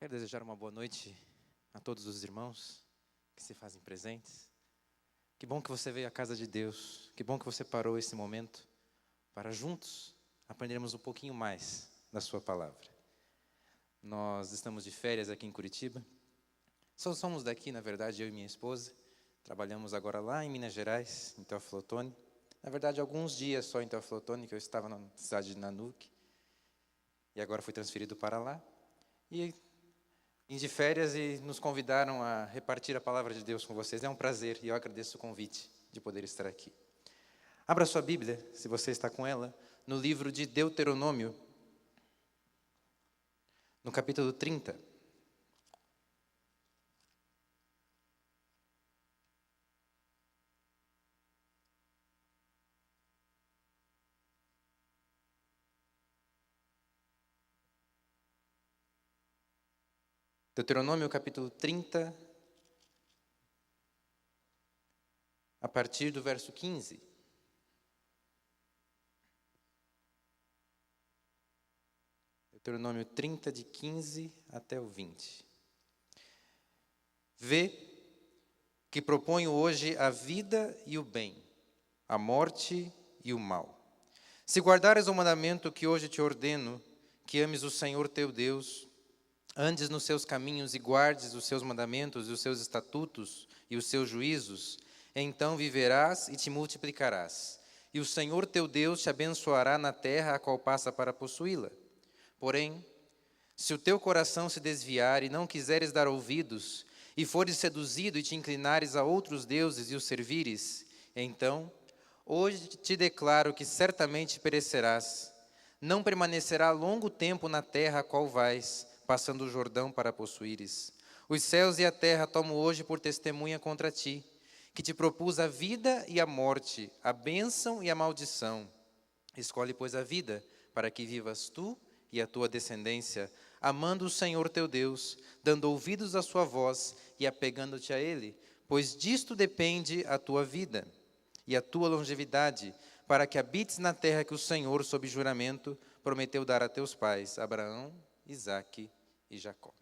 Quero desejar uma boa noite a todos os irmãos que se fazem presentes. Que bom que você veio à casa de Deus. Que bom que você parou esse momento para juntos aprendermos um pouquinho mais da sua palavra. Nós estamos de férias aqui em Curitiba. Só somos daqui, na verdade, eu e minha esposa. Trabalhamos agora lá em Minas Gerais, em Teófilo Otoni. Na verdade, alguns dias só em Teófilo Otoni, que eu estava na cidade de Nanuque. E agora fui transferido para lá. E vim de férias e nos convidaram a repartir a palavra de Deus com vocês. É um prazer e eu agradeço o convite de poder estar aqui. Abra sua Bíblia, se você está com ela, no livro de Deuteronômio, no capítulo 30. Deuteronômio, capítulo 30, a partir do verso 15. Deuteronômio 30, de 15 até o 20. Vê que proponho hoje a vida e o bem, a morte e o mal. Se guardares o mandamento que hoje te ordeno, que ames o Senhor teu Deus, andes nos seus caminhos e guardes os seus mandamentos e os seus estatutos e os seus juízos, então viverás e te multiplicarás. E o Senhor teu Deus te abençoará na terra a qual passa para possuí-la. Porém, se o teu coração se desviar e não quiseres dar ouvidos, e fores seduzido e te inclinares a outros deuses e os servires, então, hoje te declaro que certamente perecerás. Não permanecerá longo tempo na terra a qual vais, passando o Jordão para possuíres. Os céus e a terra tomo hoje por testemunha contra ti, que te propus a vida e a morte, a bênção e a maldição. Escolhe, pois, a vida, para que vivas tu e a tua descendência, amando o Senhor teu Deus, dando ouvidos à sua voz e apegando-te a Ele, pois disto depende a tua vida e a tua longevidade, para que habites na terra que o Senhor, sob juramento, prometeu dar a teus pais, Abraão, Isaque e Jacó.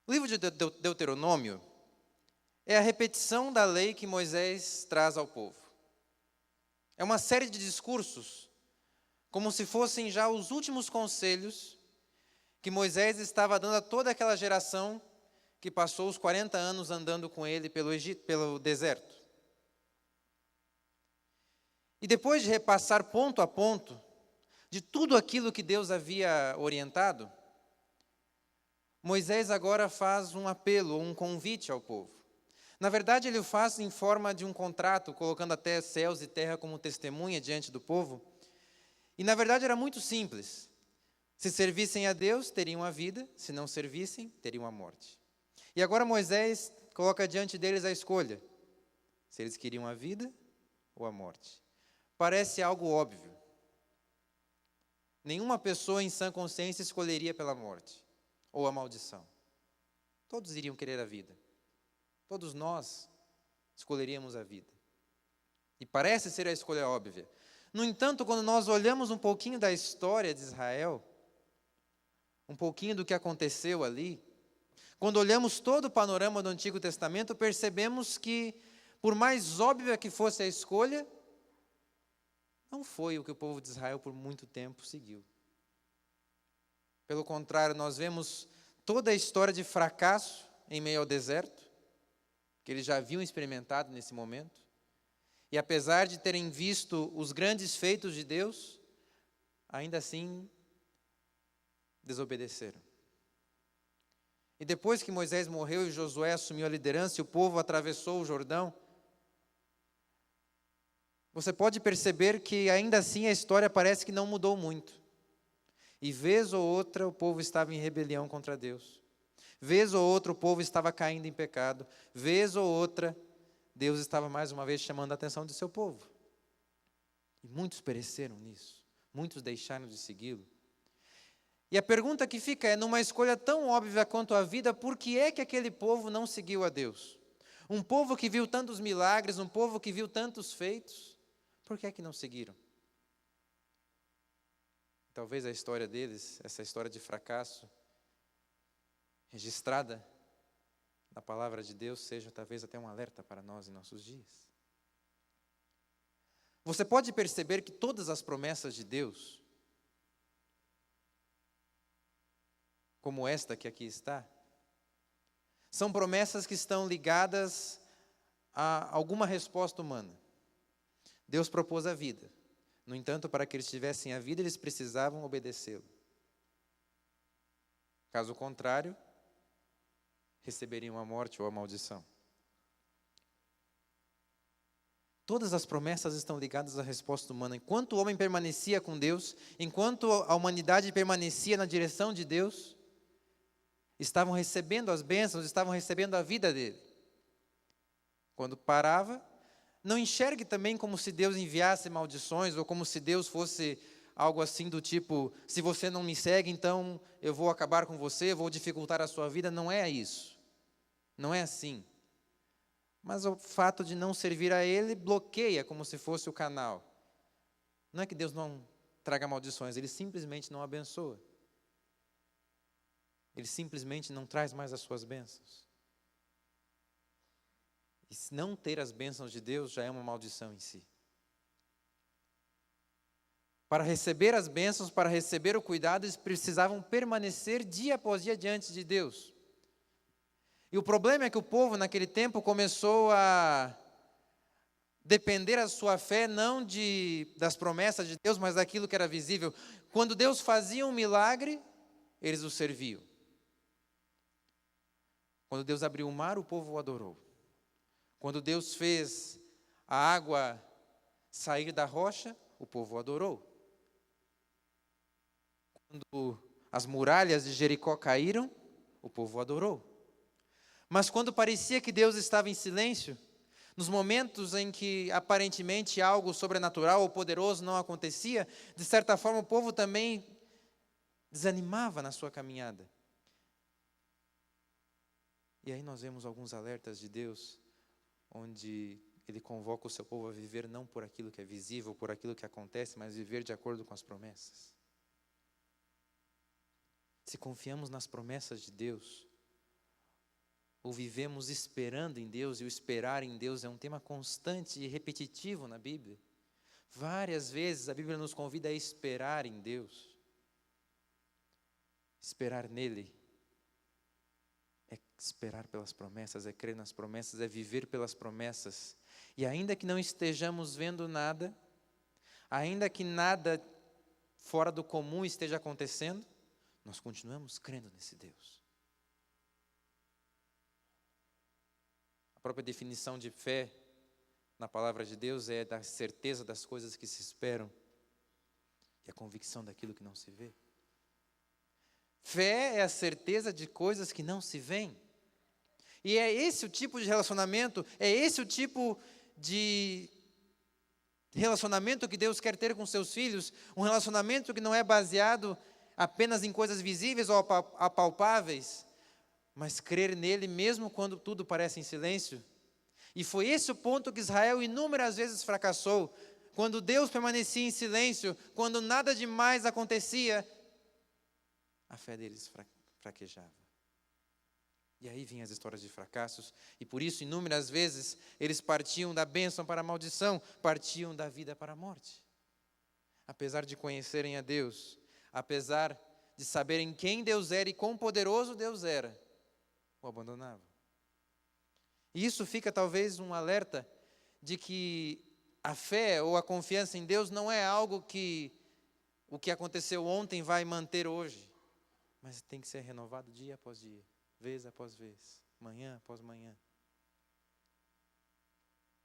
O livro de Deuteronômio é a repetição da lei que Moisés traz ao povo. É uma série de discursos, como se fossem já os últimos conselhos que Moisés estava dando a toda aquela geração que passou os 40 anos andando com ele pelo deserto. E depois de repassar ponto a ponto de tudo aquilo que Deus havia orientado, Moisés agora faz um apelo, um convite ao povo. Na verdade, ele o faz em forma de um contrato, colocando até céus e terra como testemunha diante do povo. E na verdade era muito simples. Se servissem a Deus, teriam a vida. Se não servissem, teriam a morte. E agora Moisés coloca diante deles a escolha. Se eles queriam a vida ou a morte. Parece algo óbvio. Nenhuma pessoa em sã consciência escolheria pela morte ou a maldição. Todos iriam querer a vida. Todos nós escolheríamos a vida. E parece ser a escolha óbvia. No entanto, quando nós olhamos um pouquinho da história de Israel, um pouquinho do que aconteceu ali, quando olhamos todo o panorama do Antigo Testamento, percebemos que, por mais óbvia que fosse a escolha, não foi o que o povo de Israel por muito tempo seguiu. Pelo contrário, nós vemos toda a história de fracasso em meio ao deserto, que eles já haviam experimentado nesse momento. E apesar de terem visto os grandes feitos de Deus, ainda assim desobedeceram. E depois que Moisés morreu e Josué assumiu a liderança e o povo atravessou o Jordão, você pode perceber que ainda assim a história parece que não mudou muito. E vez ou outra o povo estava em rebelião contra Deus. Vez ou outra o povo estava caindo em pecado. Vez ou outra Deus estava mais uma vez chamando a atenção do seu povo. E muitos pereceram nisso. Muitos deixaram de segui-lo. E a pergunta que fica é, numa escolha tão óbvia quanto a vida, por que é que aquele povo não seguiu a Deus? Um povo que viu tantos milagres, um povo que viu tantos feitos, por que é que não seguiram? Talvez a história deles, essa história de fracasso, registrada na palavra de Deus, seja talvez até um alerta para nós em nossos dias. Você pode perceber que todas as promessas de Deus, como esta que aqui está, são promessas que estão ligadas a alguma resposta humana. Deus propôs a vida. No entanto, para que eles tivessem a vida, eles precisavam obedecê-lo. Caso contrário, receberiam a morte ou a maldição. Todas as promessas estão ligadas à resposta humana. Enquanto o homem permanecia com Deus, enquanto a humanidade permanecia na direção de Deus, estavam recebendo as bênçãos, estavam recebendo a vida dele. Quando parava, não enxergue também como se Deus enviasse maldições, ou como se Deus fosse algo assim do tipo, se você não me segue, então eu vou acabar com você, vou dificultar a sua vida. Não é isso. Não é assim. Mas o fato de não servir a Ele bloqueia como se fosse o canal. Não é que Deus não traga maldições, Ele simplesmente não abençoa. Ele simplesmente não traz mais as suas bênçãos. E se não ter as bênçãos de Deus já é uma maldição em si. Para receber as bênçãos, para receber o cuidado, eles precisavam permanecer dia após dia diante de Deus. E o problema é que o povo naquele tempo começou a depender a sua fé não das promessas de Deus, mas daquilo que era visível. Quando Deus fazia um milagre, eles o serviam. Quando Deus abriu o mar, o povo o adorou. Quando Deus fez a água sair da rocha, o povo o adorou. Quando as muralhas de Jericó caíram, o povo o adorou. Mas quando parecia que Deus estava em silêncio, nos momentos em que aparentemente algo sobrenatural ou poderoso não acontecia, de certa forma o povo também desanimava na sua caminhada. E aí nós vemos alguns alertas de Deus, onde Ele convoca o seu povo a viver não por aquilo que é visível, por aquilo que acontece, mas viver de acordo com as promessas. Se confiamos nas promessas de Deus, ou vivemos esperando em Deus, e o esperar em Deus é um tema constante e repetitivo na Bíblia. Várias vezes a Bíblia nos convida a esperar em Deus. Esperar nele é esperar pelas promessas, é crer nas promessas, é viver pelas promessas. E ainda que não estejamos vendo nada, ainda que nada fora do comum esteja acontecendo, nós continuamos crendo nesse Deus. A própria definição de fé na palavra de Deus é da certeza das coisas que se esperam e a convicção daquilo que não se vê. Fé é a certeza de coisas que não se veem. E é esse o tipo de relacionamento, é esse o tipo de relacionamento que Deus quer ter com seus filhos, um relacionamento que não é baseado apenas em coisas visíveis ou apalpáveis, mas crer nele mesmo quando tudo parece em silêncio. E foi esse o ponto que Israel inúmeras vezes fracassou. Quando Deus permanecia em silêncio, quando nada demais acontecia, a fé deles fraquejava. E aí vinham as histórias de fracassos, e por isso inúmeras vezes eles partiam da bênção para a maldição, partiam da vida para a morte. Apesar de conhecerem a Deus, apesar de saberem quem Deus era e quão poderoso Deus era, o abandonavam. E isso fica talvez um alerta de que a fé ou a confiança em Deus não é algo que o que aconteceu ontem vai manter hoje, mas tem que ser renovado dia após dia, vez após vez, manhã após manhã.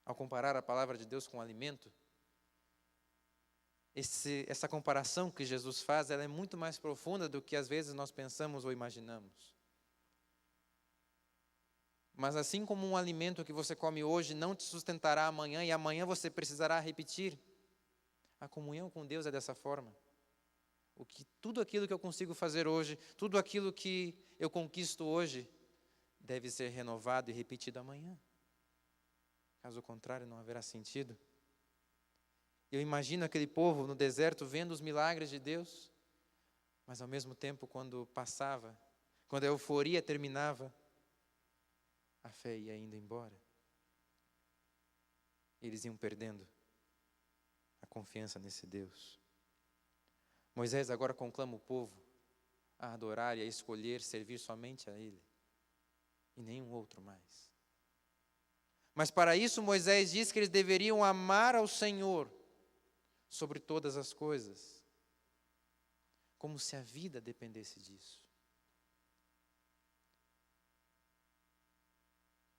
Ao comparar a palavra de Deus com o alimento, essa comparação que Jesus faz, ela é muito mais profunda do que às vezes nós pensamos ou imaginamos. Mas assim como um alimento que você come hoje não te sustentará amanhã, e amanhã você precisará repetir, a comunhão com Deus é dessa forma. Tudo aquilo que eu consigo fazer hoje, tudo aquilo que eu conquisto hoje, deve ser renovado e repetido amanhã. Caso contrário, não haverá sentido. Eu imagino aquele povo no deserto vendo os milagres de Deus, mas ao mesmo tempo, quando passava, quando a euforia terminava, a fé ia indo embora. Eles iam perdendo a confiança nesse Deus. Moisés agora conclama o povo a adorar e a escolher servir somente a Ele, e nenhum outro mais. Mas para isso Moisés diz que eles deveriam amar ao Senhor sobre todas as coisas, como se a vida dependesse disso.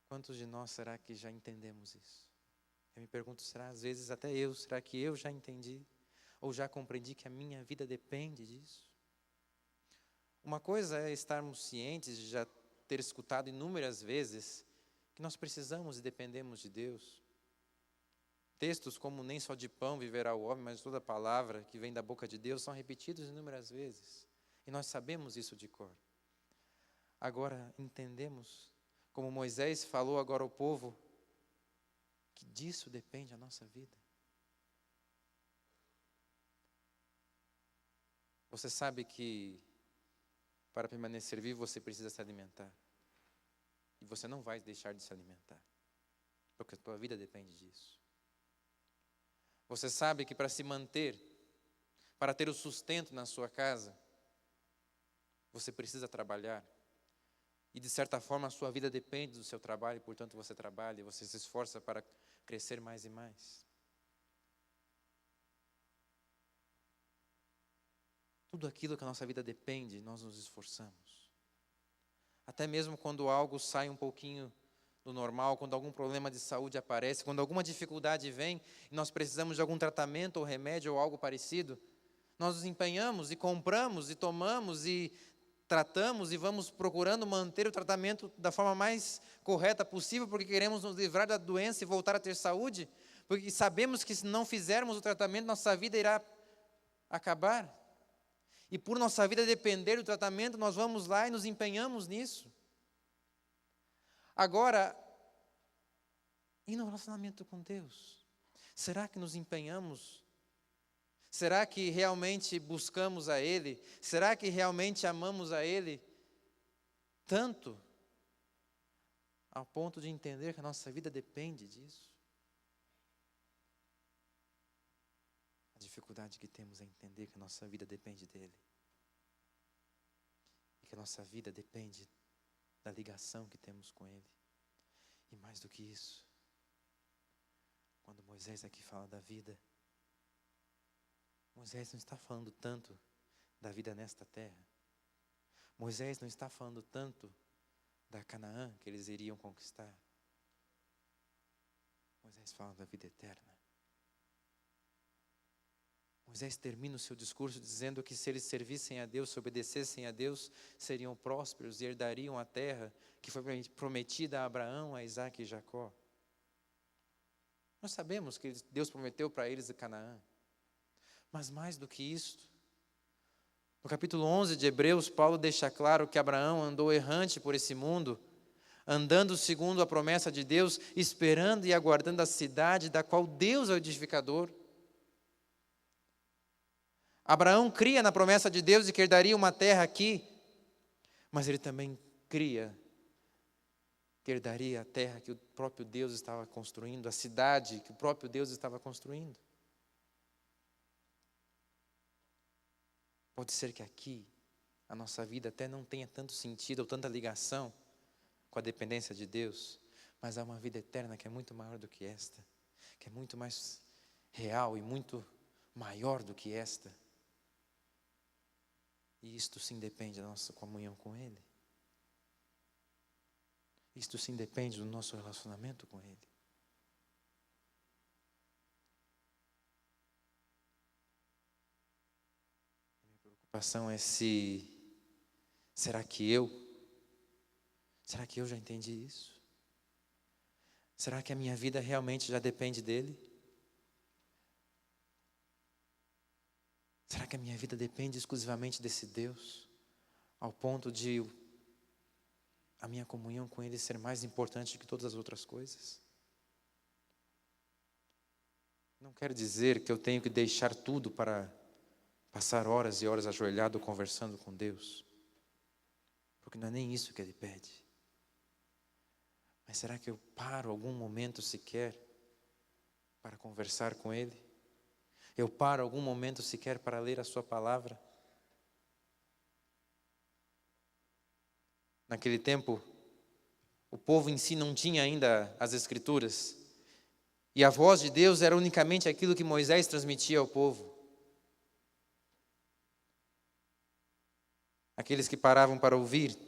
Quantos de nós será que já entendemos isso? Eu me pergunto, será que eu já entendi? Ou já compreendi que a minha vida depende disso? Uma coisa é estarmos cientes de já ter escutado inúmeras vezes que nós precisamos e dependemos de Deus. Textos como nem só de pão viverá o homem, mas toda palavra que vem da boca de Deus são repetidos inúmeras vezes. E nós sabemos isso de cor. Agora entendemos, como Moisés falou agora ao povo, que disso depende a nossa vida. Você sabe que para permanecer vivo você precisa se alimentar. E você não vai deixar de se alimentar, porque a tua vida depende disso. Você sabe que para se manter, para ter o sustento na sua casa, você precisa trabalhar. E de certa forma a sua vida depende do seu trabalho, e portanto você trabalha, você se esforça para crescer mais e mais. Tudo aquilo que a nossa vida depende, nós nos esforçamos. Até mesmo quando algo sai um pouquinho do normal, quando algum problema de saúde aparece, quando alguma dificuldade vem e nós precisamos de algum tratamento ou remédio ou algo parecido, nós nos empenhamos e compramos e tomamos e tratamos e vamos procurando manter o tratamento da forma mais correta possível, porque queremos nos livrar da doença e voltar a ter saúde, porque sabemos que se não fizermos o tratamento, nossa vida irá acabar. E por nossa vida depender do tratamento, nós vamos lá e nos empenhamos nisso. Agora, e no relacionamento com Deus? Será que nos empenhamos? Será que realmente buscamos a Ele? Será que realmente amamos a Ele? Tanto, ao ponto de entender que a nossa vida depende disso? A dificuldade que temos é entender que a nossa vida depende dEle. E que a nossa vida depende da ligação que temos com Ele. E mais do que isso, quando Moisés aqui fala da vida, Moisés não está falando tanto da vida nesta terra. Moisés não está falando tanto da Canaã que eles iriam conquistar. Moisés fala da vida eterna. Moisés termina o seu discurso dizendo que se eles servissem a Deus, se obedecessem a Deus, seriam prósperos e herdariam a terra que foi prometida a Abraão, a Isaque e Jacó. Nós sabemos que Deus prometeu para eles a Canaã. Mas mais do que isso, no capítulo 11 de Hebreus, Paulo deixa claro que Abraão andou errante por esse mundo, andando segundo a promessa de Deus, esperando e aguardando a cidade da qual Deus é o edificador. Abraão cria na promessa de Deus de que herdaria uma terra aqui, mas ele também cria que herdaria a terra que o próprio Deus estava construindo, a cidade que o próprio Deus estava construindo. Pode ser que aqui a nossa vida até não tenha tanto sentido ou tanta ligação com a dependência de Deus, mas há uma vida eterna que é muito maior do que esta, que é muito mais real e muito maior do que esta. E isto sim depende da nossa comunhão com Ele. Isto sim depende do nosso relacionamento com Ele. A minha preocupação é será que eu já entendi isso? Será que a minha vida realmente já depende dEle? Será que a minha vida depende exclusivamente desse Deus, ao ponto de a minha comunhão com Ele ser mais importante que todas as outras coisas? Não quero dizer que eu tenho que deixar tudo para passar horas e horas ajoelhado conversando com Deus, porque Porque não é nem isso que ele pede. Mas será que eu paro algum momento sequer para conversar com Ele? Eu paro algum momento sequer para ler a sua palavra? Naquele tempo, o povo em si não tinha ainda as Escrituras. E a voz de Deus era unicamente aquilo que Moisés transmitia ao povo. Aqueles que paravam para ouvir.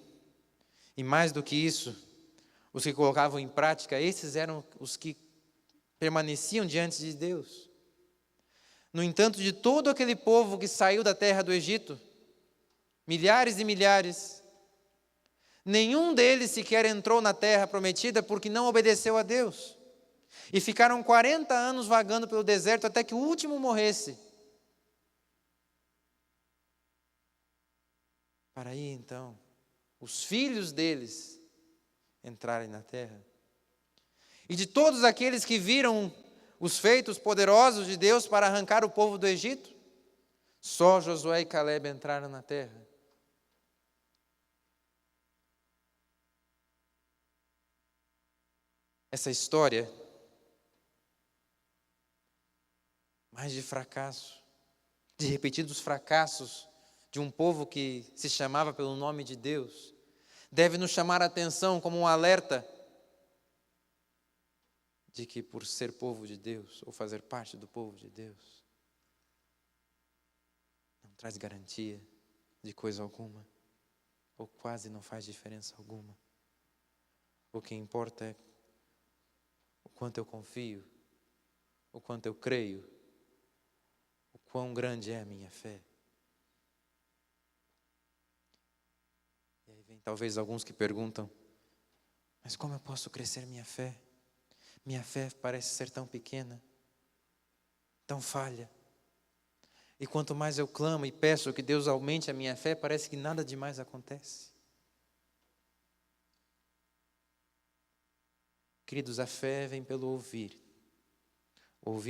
E mais do que isso, os que colocavam em prática, esses eram os que permaneciam diante de Deus. No entanto, de todo aquele povo que saiu da terra do Egito, milhares e milhares, nenhum deles sequer entrou na terra prometida porque não obedeceu a Deus. E ficaram 40 anos vagando pelo deserto até que o último morresse. Para aí então, os filhos deles entrarem na terra. E de todos aqueles que viram os feitos poderosos de Deus para arrancar o povo do Egito, só Josué e Calebe entraram na terra. Essa história, mais de fracasso, de repetidos fracassos de um povo que se chamava pelo nome de Deus, deve nos chamar a atenção como um alerta de que por ser povo de Deus, ou fazer parte do povo de Deus, não traz garantia de coisa alguma, ou quase não faz diferença alguma. O que importa é o quanto eu confio, o quanto eu creio, o quão grande é a minha fé. E aí vem talvez alguns que perguntam, mas como eu posso crescer minha fé? Minha fé parece ser tão pequena, tão falha. E quanto mais eu clamo e peço que Deus aumente a minha fé, parece que nada demais acontece. Queridos, a fé vem pelo ouvir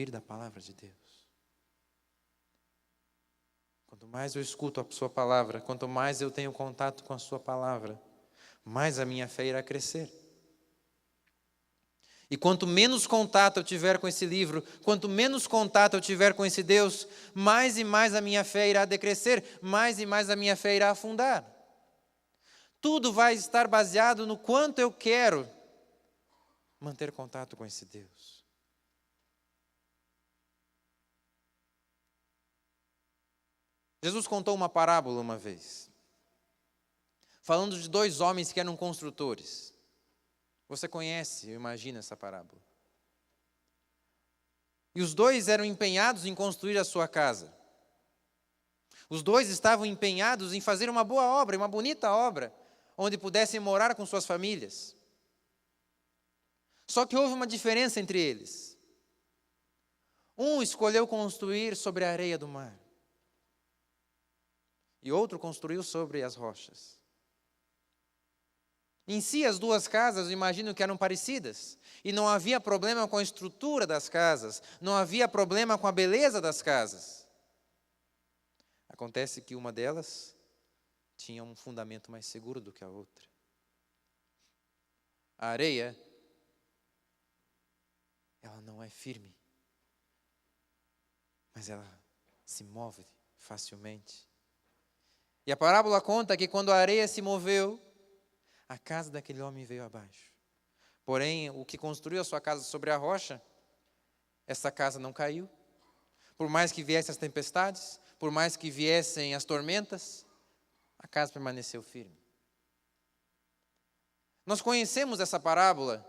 da palavra de Deus. Quanto mais eu escuto a sua palavra, quanto mais eu tenho contato com a sua palavra, mais a minha fé irá crescer. E quanto menos contato eu tiver com esse livro, quanto menos contato eu tiver com esse Deus, mais e mais a minha fé irá decrescer, mais e mais a minha fé irá afundar. Tudo vai estar baseado no quanto eu quero manter contato com esse Deus. Jesus contou uma parábola uma vez, falando de 2 homens que eram construtores. Você conhece, eu imagino, essa parábola. E os 2 eram empenhados em construir a sua casa. Os 2 estavam empenhados em fazer uma boa obra, uma bonita obra, onde pudessem morar com suas famílias. Só que houve uma diferença entre eles. Um escolheu construir sobre a areia do mar. E outro construiu sobre as rochas. Em si, as 2 casas, eu imagino que eram parecidas. E não havia problema com a estrutura das casas. Não havia problema com a beleza das casas. Acontece que uma delas tinha um fundamento mais seguro do que a outra. A areia, ela não é firme. Mas ela se move facilmente. E a parábola conta que quando a areia se moveu, a casa daquele homem veio abaixo. Porém, o que construiu a sua casa sobre a rocha, essa casa não caiu. Por mais que viessem as tempestades, por mais que viessem as tormentas, a casa permaneceu firme. Nós conhecemos essa parábola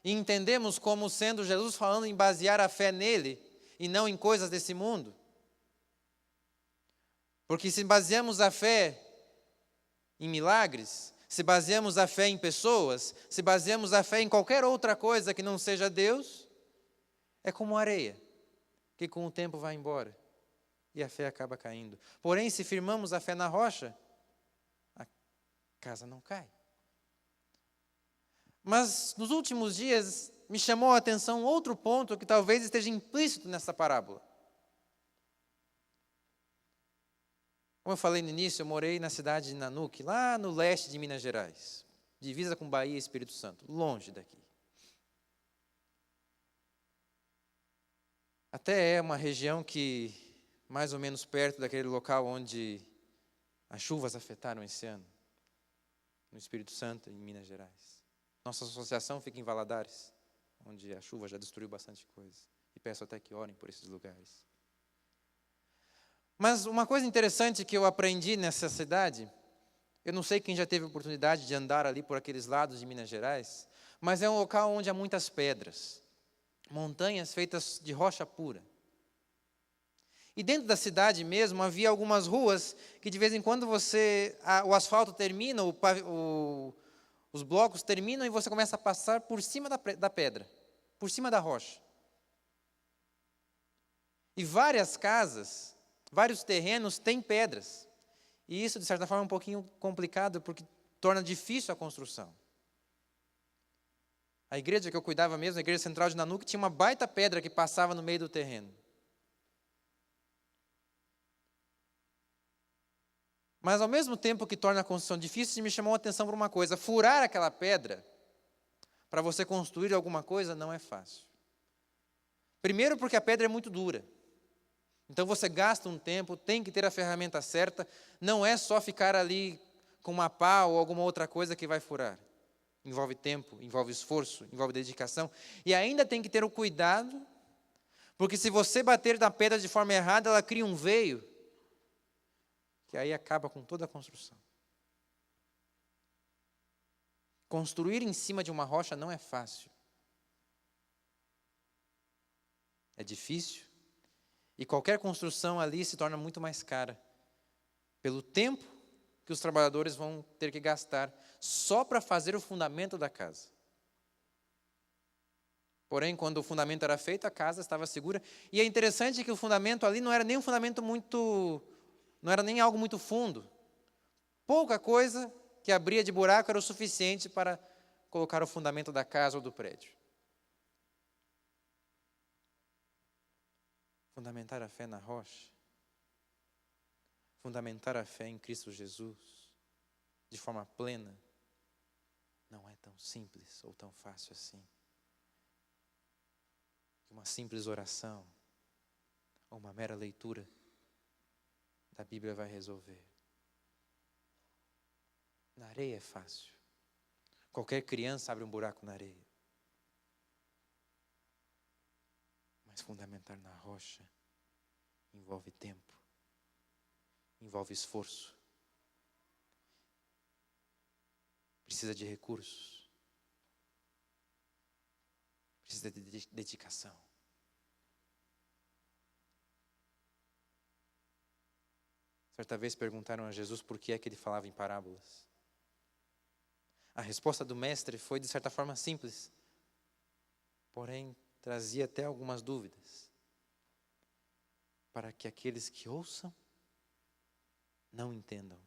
e entendemos como sendo Jesus falando em basear a fé nele e não em coisas desse mundo. Porque se baseamos a fé em milagres, se baseamos a fé em pessoas, se baseamos a fé em qualquer outra coisa que não seja Deus, é como areia, que com o tempo vai embora e a fé acaba caindo. Porém, se firmamos a fé na rocha, a casa não cai. Mas nos últimos dias me chamou a atenção outro ponto que talvez esteja implícito nessa parábola. Como eu falei no início, eu morei na cidade de Nanuque, lá no leste de Minas Gerais, divisa com Bahia e Espírito Santo, longe daqui. Até é uma região que, mais ou menos perto daquele local onde as chuvas afetaram esse ano, no Espírito Santo e em Minas Gerais. Nossa associação fica em Valadares, onde a chuva já destruiu bastante coisa. E peço até que orem por esses lugares. Mas uma coisa interessante que eu aprendi nessa cidade, eu não sei quem já teve a oportunidade de andar ali por aqueles lados de Minas Gerais, mas é um local onde há muitas pedras, montanhas feitas de rocha pura. E dentro da cidade mesmo havia algumas ruas que de vez em quando o asfalto termina, os blocos terminam e você começa a passar por cima da pedra, por cima da rocha. E várias casas, vários terrenos têm pedras. E isso, de certa forma, é um pouquinho complicado, porque torna difícil a construção. A igreja que eu cuidava mesmo, a igreja central de Nanuque, tinha uma baita pedra que passava no meio do terreno. Mas, ao mesmo tempo que torna a construção difícil, me chamou a atenção para uma coisa: furar aquela pedra, para você construir alguma coisa, não é fácil. Primeiro porque a pedra é muito dura. Então você gasta um tempo, tem que ter a ferramenta certa, não é só ficar ali com uma pá ou alguma outra coisa que vai furar. Envolve tempo, envolve esforço, envolve dedicação. E ainda tem que ter o cuidado, porque se você bater na pedra de forma errada, ela cria um veio, que aí acaba com toda a construção. Construir em cima de uma rocha não é fácil. É difícil. E qualquer construção ali se torna muito mais cara, pelo tempo que os trabalhadores vão ter que gastar só para fazer o fundamento da casa. Porém, quando o fundamento era feito, a casa estava segura. E é interessante que o fundamento ali não era nem um fundamento não era nem algo muito fundo. Pouca coisa que abria de buraco era o suficiente para colocar o fundamento da casa ou do prédio. Fundamentar a fé na rocha, fundamentar a fé em Cristo Jesus, de forma plena, não é tão simples ou tão fácil assim. Uma simples oração ou uma mera leitura da Bíblia vai resolver. Na areia é fácil. Qualquer criança abre um buraco na areia. Mas fundamentar na rocha envolve tempo, envolve esforço, precisa de recursos, precisa de dedicação. Certa vez perguntaram a Jesus por que é que ele falava em parábolas. A resposta do mestre foi, de certa forma, simples, porém trazia até algumas dúvidas. Para que aqueles que ouçam não entendam.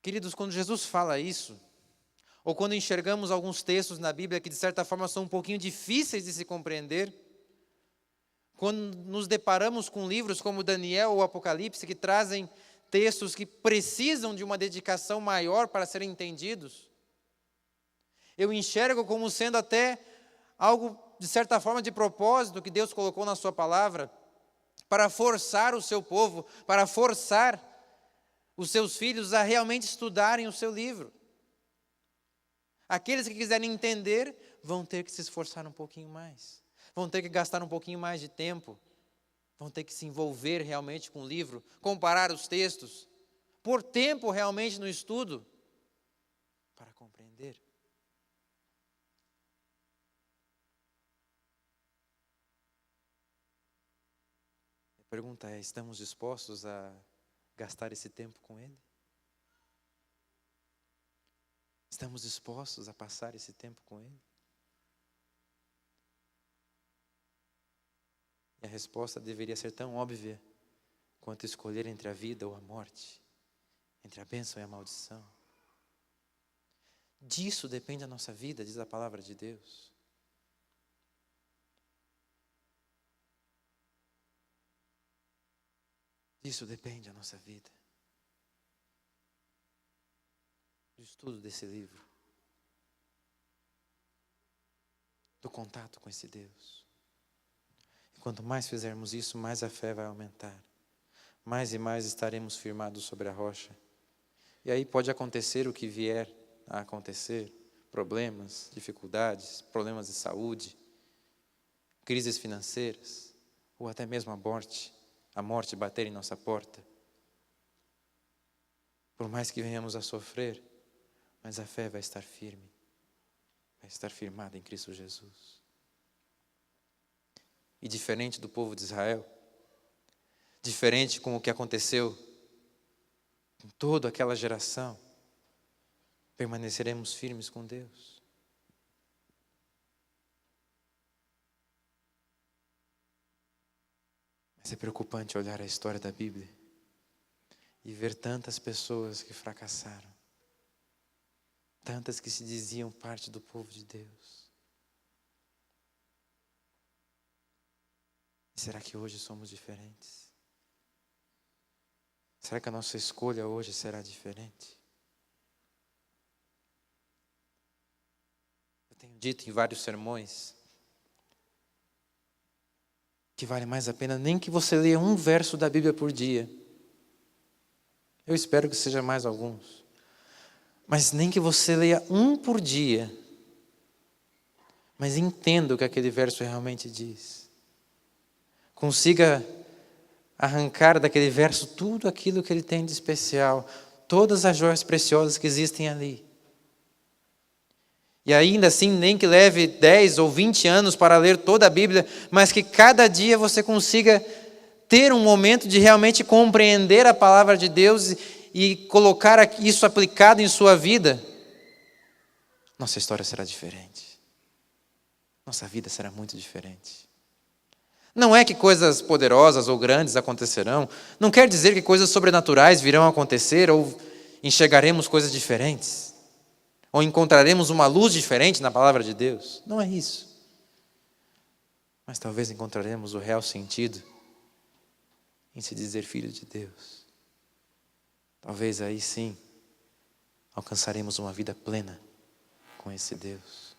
Queridos, quando Jesus fala isso, ou quando enxergamos alguns textos na Bíblia que de certa forma são um pouquinho difíceis de se compreender, quando nos deparamos com livros como Daniel ou Apocalipse, que trazem textos que precisam de uma dedicação maior para serem entendidos, eu enxergo como sendo até algo, de certa forma, de propósito que Deus colocou na sua palavra, para forçar o seu povo, para forçar os seus filhos a realmente estudarem o seu livro. Aqueles que quiserem entender, vão ter que se esforçar um pouquinho mais, vão ter que gastar um pouquinho mais de tempo, vão ter que se envolver realmente com o livro, comparar os textos, por tempo realmente no estudo, para compreender. A pergunta é: estamos dispostos a gastar esse tempo com Ele? Estamos dispostos a passar esse tempo com Ele? E a resposta deveria ser tão óbvia quanto escolher entre a vida ou a morte, entre a bênção e a maldição. Disso depende a nossa vida, diz a palavra de Deus. Disso depende a nossa vida. Do estudo desse livro. Do contato com esse Deus. E quanto mais fizermos isso, mais a fé vai aumentar. Mais e mais estaremos firmados sobre a rocha. E aí pode acontecer o que vier a acontecer. Problemas, dificuldades, problemas de saúde, crises financeiras, ou até mesmo a morte bater em nossa porta. Por mais que venhamos a sofrer, mas a fé vai estar firme, vai estar firmada em Cristo Jesus. E diferente do povo de Israel, diferente com o que aconteceu com toda aquela geração, permaneceremos firmes com Deus. Mas é preocupante olhar a história da Bíblia e ver tantas pessoas que fracassaram, tantas que se diziam parte do povo de Deus. E será que hoje somos diferentes? Será que a nossa escolha hoje será diferente? Eu tenho dito em vários sermões que vale mais a pena nem que você leia um verso da Bíblia por dia. Eu espero que seja mais alguns. Mas nem que você leia um por dia. Mas entenda o que aquele verso realmente diz. Consiga arrancar daquele verso tudo aquilo que ele tem de especial, todas as joias preciosas que existem ali. E ainda assim, nem que leve 10 ou 20 anos para ler toda a Bíblia, mas que cada dia você consiga ter um momento de realmente compreender a palavra de Deus e colocar isso aplicado em sua vida, nossa história será diferente. Nossa vida será muito diferente. Não é que coisas poderosas ou grandes acontecerão, não quer dizer que coisas sobrenaturais virão a acontecer ou enxergaremos coisas diferentes, ou encontraremos uma luz diferente na palavra de Deus. Não é isso. Mas talvez encontraremos o real sentido em se dizer filho de Deus. Talvez aí sim alcançaremos uma vida plena com esse Deus.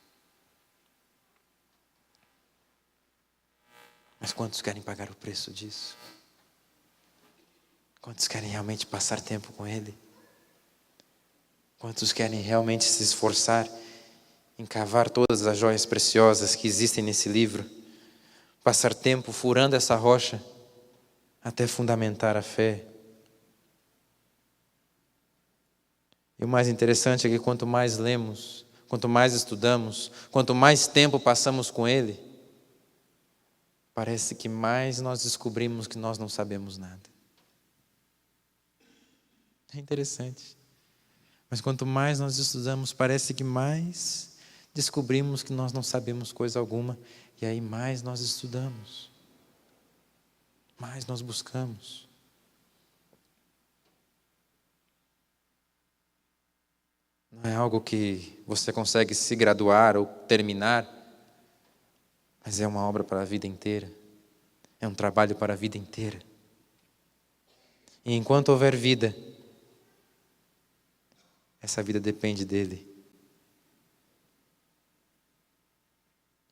Mas quantos querem pagar o preço disso? Quantos querem realmente passar tempo com Ele? Quantos querem realmente se esforçar em cavar todas as joias preciosas que existem nesse livro? Passar tempo furando essa rocha até fundamentar a fé. E o mais interessante é que quanto mais lemos, quanto mais estudamos, quanto mais tempo passamos com Ele, parece que mais nós descobrimos que nós não sabemos nada. É interessante. Mas quanto mais nós estudamos, parece que mais descobrimos que nós não sabemos coisa alguma. E aí mais nós estudamos. Mais nós buscamos. Não é algo que você consegue se graduar ou terminar, mas é uma obra para a vida inteira. É um trabalho para a vida inteira. E enquanto houver vida, essa vida depende dele.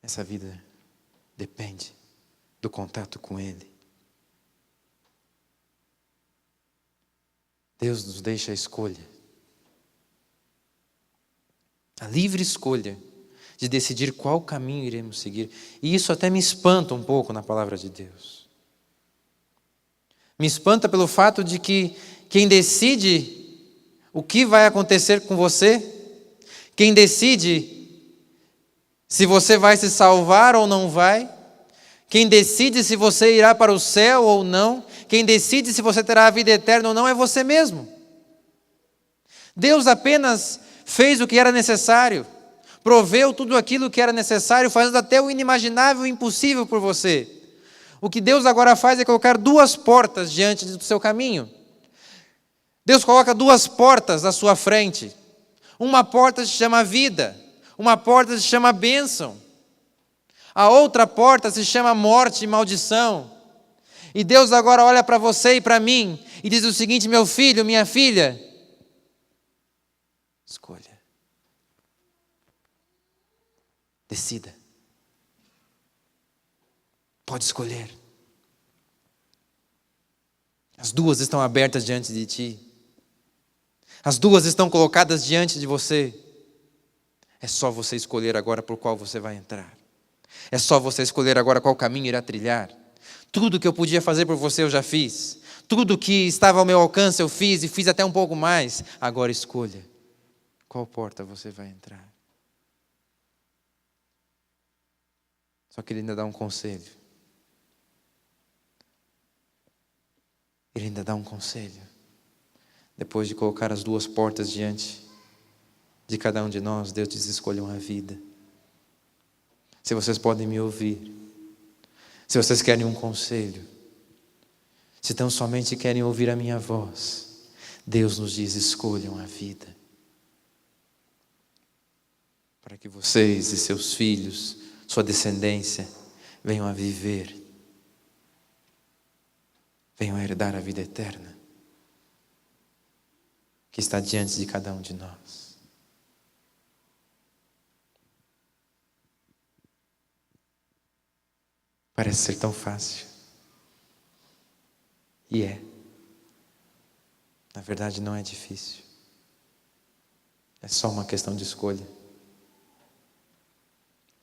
Essa vida depende do contato com Ele. Deus nos deixa a escolha. A livre escolha de decidir qual caminho iremos seguir. E isso até me espanta um pouco na palavra de Deus. Me espanta pelo fato de que quem decide o que vai acontecer com você, quem decide se você vai se salvar ou não vai, quem decide se você irá para o céu ou não, quem decide se você terá a vida eterna ou não é você mesmo. Deus apenas fez o que era necessário, proveu tudo aquilo que era necessário, fazendo até o inimaginável e impossível por você. O que Deus agora faz é colocar duas portas diante do seu caminho. Deus coloca duas portas à sua frente. Uma porta se chama vida, uma porta se chama bênção. A outra porta se chama morte e maldição. E Deus agora olha para você e para mim e diz o seguinte: meu filho, minha filha, escolha. Decida. Pode escolher. As duas estão abertas diante de ti. As duas estão colocadas diante de você. É só você escolher agora por qual você vai entrar. É só você escolher agora qual caminho irá trilhar. Tudo que eu podia fazer por você eu já fiz. Tudo que estava ao meu alcance eu fiz e fiz até um pouco mais. Agora escolha qual porta você vai entrar. Só que ele ainda dá um conselho. Ele ainda dá um conselho. Depois de colocar as duas portas diante de cada um de nós, Deus diz: escolham a vida. Se vocês podem me ouvir, se vocês querem um conselho, se tão somente querem ouvir a minha voz, Deus nos diz: escolham a vida. Para que vocês e seus filhos, sua descendência, venham a viver, venham a herdar a vida eterna que está diante de cada um de nós. Parece ser tão fácil. E é. Na verdade, não é difícil. É só uma questão de escolha.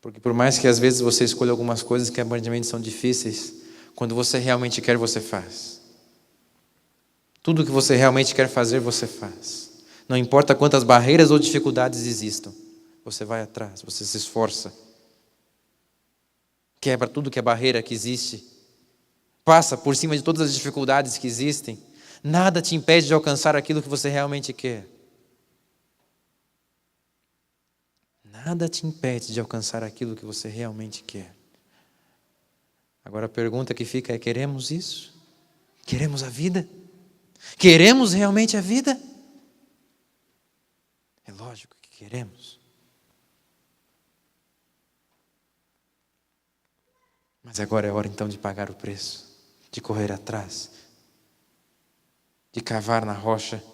Porque por mais que às vezes você escolha algumas coisas que aparentemente são difíceis, quando você realmente quer, você faz. Tudo que você realmente quer fazer, você faz. Não importa quantas barreiras ou dificuldades existam, você vai atrás, você se esforça. Quebra tudo que é barreira que existe. Passa por cima de todas as dificuldades que existem. Nada te impede de alcançar aquilo que você realmente quer. Nada te impede de alcançar aquilo que você realmente quer. Agora a pergunta que fica é: queremos isso? Queremos a vida? Queremos realmente a vida? É lógico que queremos. Mas agora é hora então de pagar o preço, de correr atrás, de cavar na rocha,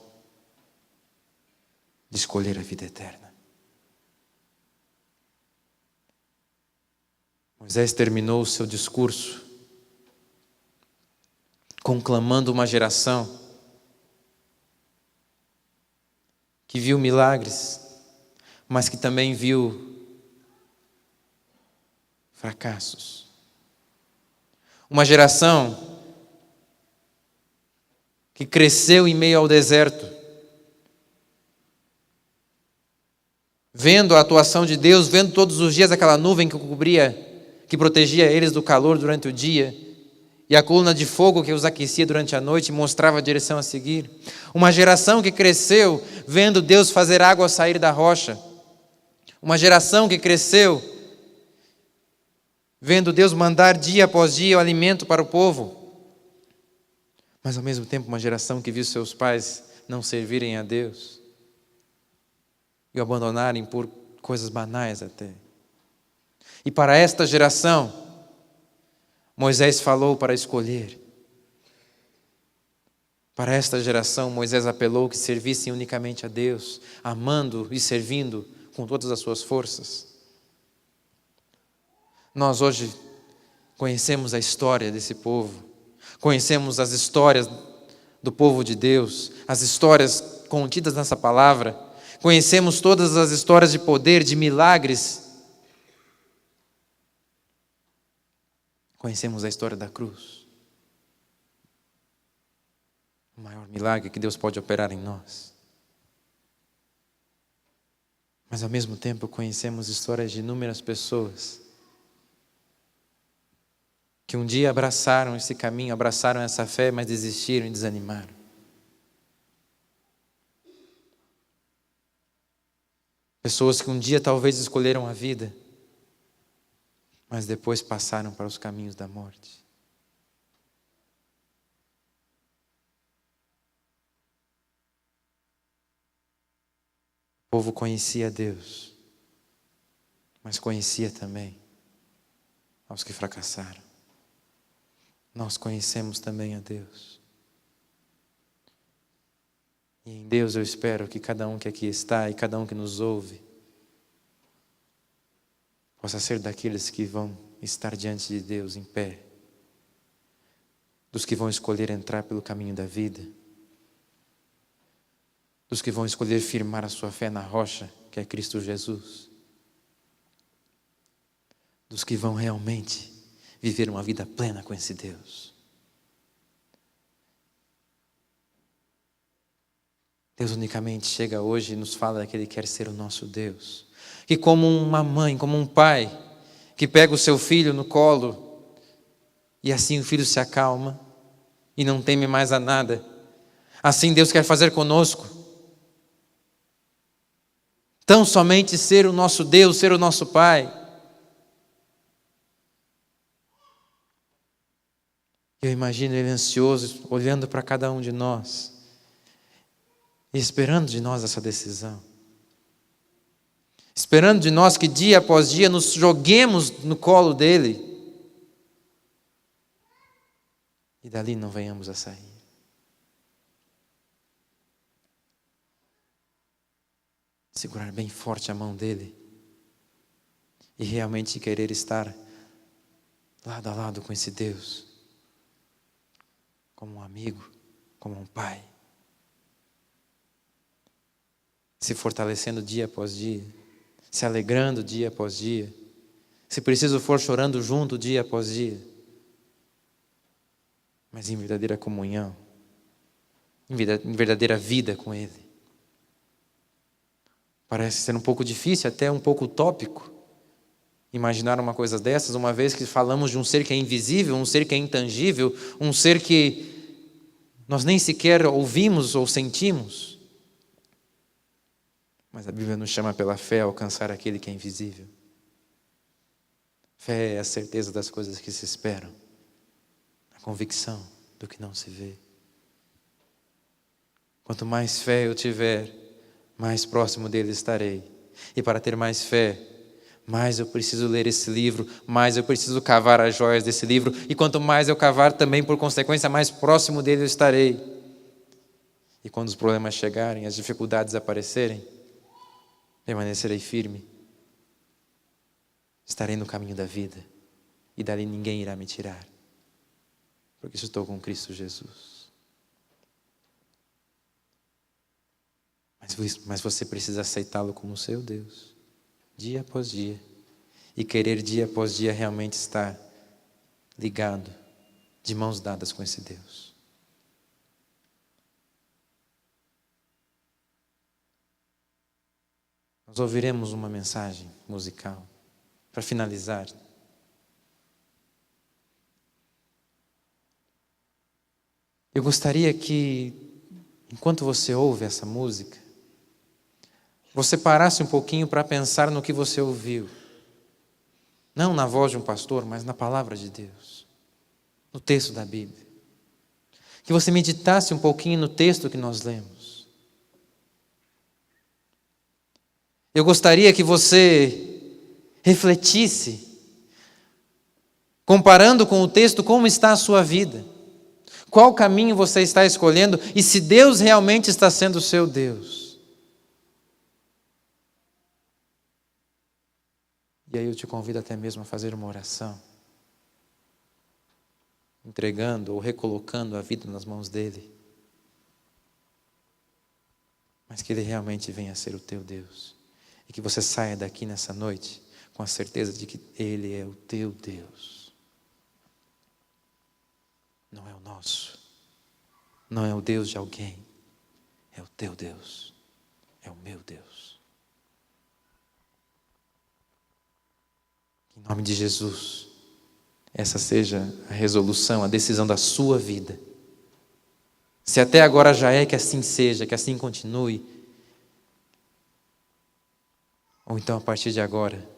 de escolher a vida eterna. Moisés terminou o seu discurso conclamando uma geração que viu milagres, mas que também viu fracassos. Uma geração que cresceu em meio ao deserto, vendo a atuação de Deus, vendo todos os dias aquela nuvem que cobria, que protegia eles do calor durante o dia, e a coluna de fogo que os aquecia durante a noite e mostrava a direção a seguir. Uma geração que cresceu vendo Deus fazer água sair da rocha. Uma geração que cresceu vendo Deus mandar dia após dia o alimento para o povo. Mas ao mesmo tempo uma geração que viu seus pais não servirem a Deus e o abandonarem por coisas banais até. E para esta geração, Moisés falou para escolher. Para esta geração, Moisés apelou que servissem unicamente a Deus, amando e servindo com todas as suas forças. Nós hoje conhecemos a história desse povo, conhecemos as histórias do povo de Deus, as histórias contidas nessa palavra, conhecemos todas as histórias de poder, de milagres. Conhecemos a história da cruz. O maior milagre que Deus pode operar em nós. Mas ao mesmo tempo conhecemos histórias de inúmeras pessoas que um dia abraçaram esse caminho, abraçaram essa fé, mas desistiram e desanimaram. Pessoas que um dia talvez escolheram a vida, mas depois passaram para os caminhos da morte. O povo conhecia Deus, mas conhecia também aos que fracassaram. nós conhecemos também a Deus. E em Deus eu espero que cada um que aqui está e cada um que nos ouve possa ser daqueles que vão estar diante de Deus em pé, dos que vão escolher entrar pelo caminho da vida, dos que vão escolher firmar a sua fé na rocha, que é Cristo Jesus, dos que vão realmente viver uma vida plena com esse Deus. Deus unicamente chega hoje e nos fala que Ele quer ser o nosso Deus. Que como uma mãe, como um pai, que pega o seu filho no colo, e assim o filho se acalma, e não teme mais a nada. Assim Deus quer fazer conosco. Tão somente ser o nosso Deus, ser o nosso Pai. Eu imagino Ele ansioso, olhando para cada um de nós, e esperando de nós essa decisão. Esperando de nós que dia após dia nos joguemos no colo dEle, e dali não venhamos a sair. Segurar bem forte a mão dEle, e realmente querer estar lado a lado com esse Deus, como um amigo, como um pai, se fortalecendo dia após dia, se alegrando dia após dia, se preciso for chorando junto dia após dia, mas em verdadeira comunhão, em verdadeira vida com Ele. Parece ser um pouco difícil, até um pouco utópico, imaginar uma coisa dessas, uma vez que falamos de um ser que é invisível, um ser que é intangível, um ser que nós nem sequer ouvimos ou sentimos. Mas a Bíblia nos chama pela fé a alcançar aquele que é invisível. Fé é a certeza das coisas que se esperam, a convicção do que não se vê. Quanto mais fé eu tiver, mais próximo dele estarei. E para ter mais fé, mais eu preciso ler esse livro, mais eu preciso cavar as joias desse livro, e quanto mais eu cavar também, por consequência, mais próximo dele eu estarei. E quando os problemas chegarem, as dificuldades aparecerem, permanecerei firme, estarei no caminho da vida, e dali ninguém irá me tirar, porque estou com Cristo Jesus. Mas você precisa aceitá-lo como seu Deus, dia após dia, e querer dia após dia realmente estar ligado, de mãos dadas com esse Deus. Nós ouviremos uma mensagem musical para finalizar. Eu gostaria que, enquanto você ouve essa música, você parasse um pouquinho para pensar no que você ouviu. Não na voz de um pastor, mas na palavra de Deus, no texto da Bíblia. Que você meditasse um pouquinho no texto que nós lemos. Eu gostaria que você refletisse, comparando com o texto, como está a sua vida. Qual caminho você está escolhendo e se Deus realmente está sendo o seu Deus. E aí eu te convido até mesmo a fazer uma oração, entregando ou recolocando a vida nas mãos dEle. Mas que Ele realmente venha a ser o teu Deus. E que você saia daqui nessa noite com a certeza de que Ele é o teu Deus. Não é o nosso. Não é o Deus de alguém. É o teu Deus. É o meu Deus. Em nome de Jesus, essa seja a resolução, a decisão da sua vida. Se até agora já é, que assim seja, que assim continue. Ou então, a partir de agora,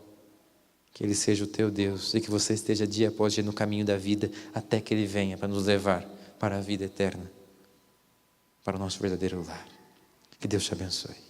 que Ele seja o teu Deus e que você esteja dia após dia no caminho da vida até que Ele venha para nos levar para a vida eterna, para o nosso verdadeiro lar. Que Deus te abençoe.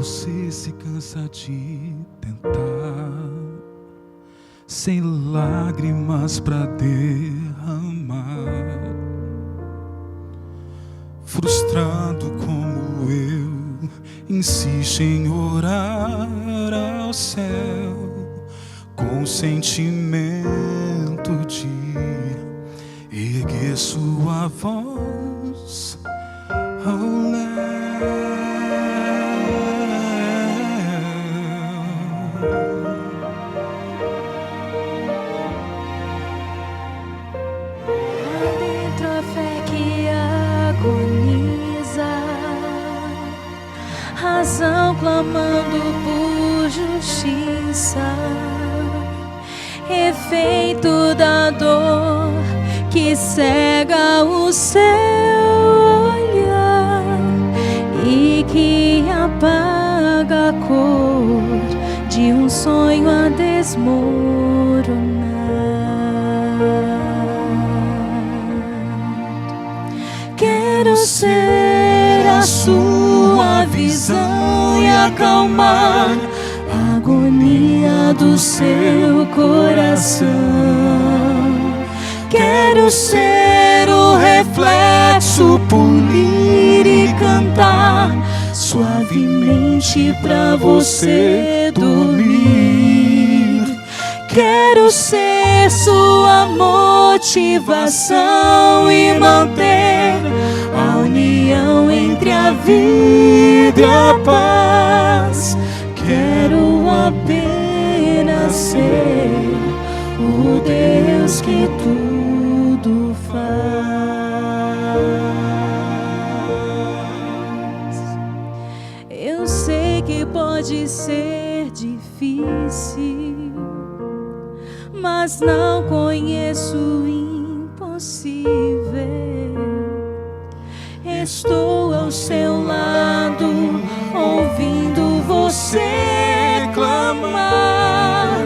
você se cansa de tentar, sem lágrimas pra derramar, frustrado como eu, insiste em orar ao céu, com sentimento de erguer sua voz ao léu. Dentro a fé que agoniza, razão clamando por justiça, efeito da dor que cega o seu olhar e que apaga a cor de um sonho a desmoronar. Quero ser a sua visão e acalmar a agonia do seu coração. Quero ser o reflexo, polir e cantar suavemente pra você dormir. Quero ser sua motivação e manter a união entre a vida e a paz. Quero apenas ser o Deus que tudo faz. Eu sei que pode ser difícil, mas não conheço o impossível. Estou ao seu lado, ouvindo você clamar,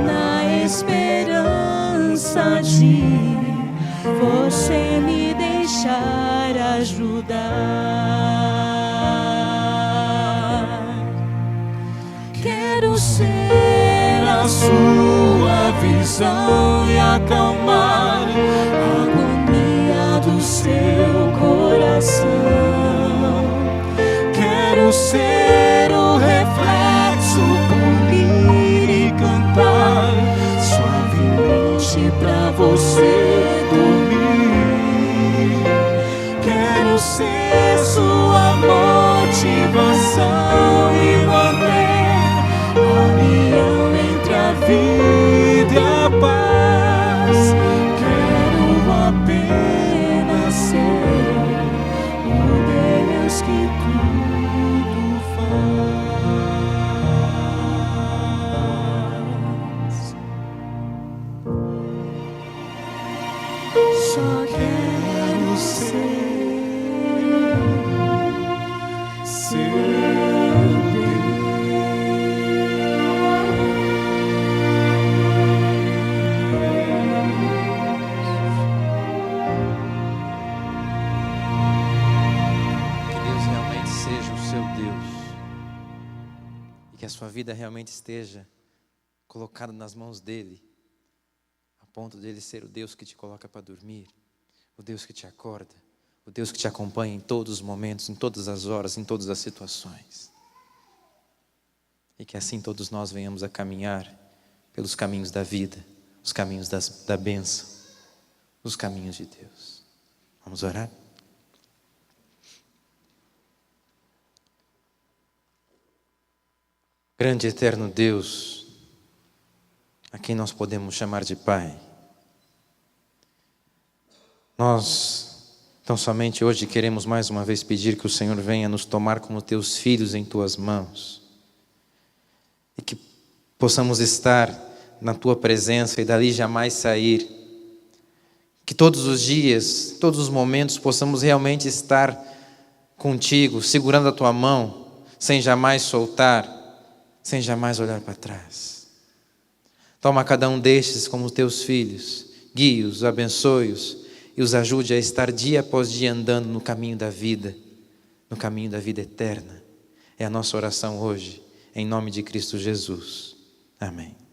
na esperança de você me deixar ajudar. Quero ser a sua visão e acalmar a agonia do seu coração. Quero ser o reflexo, polir e cantar suavemente pra você dormir. Quero ser sua motivação e manter a união entre a vida e a paz. Quero apenas ser o Deus que tudo faz. Só quero ser seu que a sua vida realmente esteja colocada nas mãos dele, a ponto dele ser o Deus que te coloca para dormir, o Deus que te acorda, o Deus que te acompanha em todos os momentos, em todas as horas, em todas as situações. E que assim todos nós venhamos a caminhar pelos caminhos da vida, os caminhos da bênção, os caminhos de Deus. Vamos orar? Grande e eterno Deus, a quem nós podemos chamar de Pai, nós tão somente hoje queremos mais uma vez pedir que o Senhor venha nos tomar como teus filhos em tuas mãos e que possamos estar na tua presença e dali jamais sair, que todos os dias, todos os momentos possamos realmente estar contigo, segurando a tua mão, sem jamais soltar, sem jamais olhar para trás. Toma cada um destes como teus filhos, guie-os, abençoe-os e os ajude a estar dia após dia andando no caminho da vida eterna. É a nossa oração hoje, em nome de Cristo Jesus. Amém.